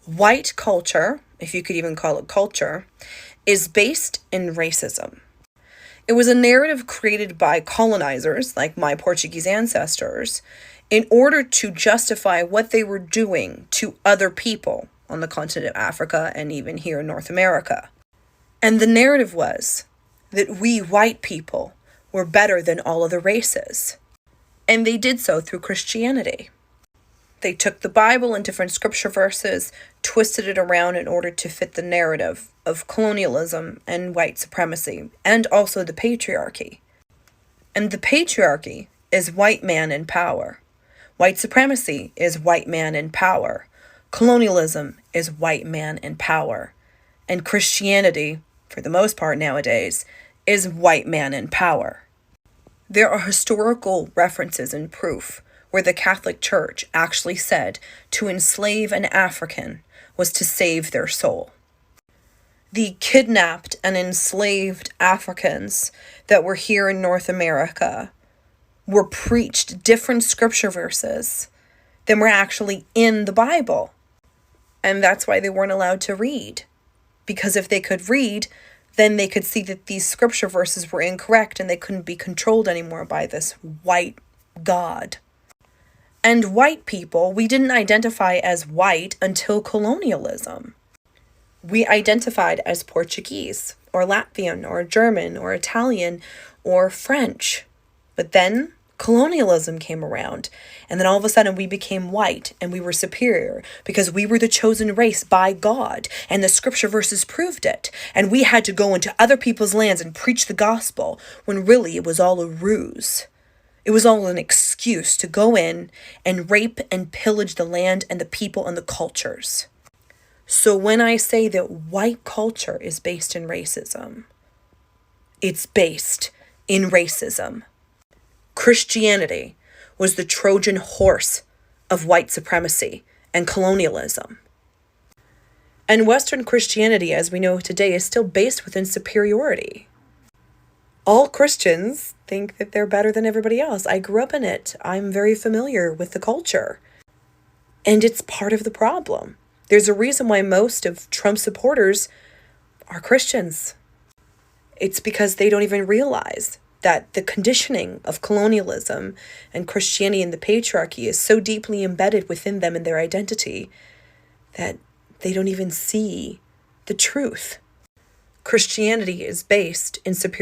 White culture, if you could even call it culture, is based in racism. It was a narrative created by colonizers, like my Portuguese ancestors, in order to justify what they were doing to other people on the continent of Africa and even here in North America. And the narrative was that we white people were better than all other races. And they did so through Christianity. They took the Bible and different scripture verses, twisted it around in order to fit the narrative of colonialism and white supremacy, and also the patriarchy. And the patriarchy is white man in power. White supremacy is white man in power. Colonialism is white man in power. And Christianity, for the most part nowadays, is white man in power. There are historical references and proof where the Catholic Church actually said to enslave an African was to save their soul. The kidnapped and enslaved Africans that were here in North America were preached different scripture verses than were actually in the Bible. And that's why they weren't allowed to read. Because if they could read, then they could see that these scripture verses were incorrect and they couldn't be controlled anymore by this white God. And white people, we didn't identify as white until colonialism. We identified as Portuguese, or Latvian, or German, or Italian, or French. But then colonialism came around, and then all of a sudden we became white, and we were superior, because we were the chosen race by God, and the scripture verses proved it. And we had to go into other people's lands and preach the gospel, when really it was all a ruse. It was all an excuse to go in and rape and pillage the land and the people and the cultures. So when I say that white culture is based in racism, it's based in racism. Christianity was the Trojan horse of white supremacy and colonialism. And Western Christianity, as we know today, is still based within superiority. All Christians think that they're better than everybody else. I grew up in it. I'm very familiar with the culture. And it's part of the problem. There's a reason why most of Trump's supporters are Christians. It's because they don't even realize that the conditioning of colonialism and Christianity and the patriarchy is so deeply embedded within them and their identity that they don't even see the truth. Christianity is based in superiority.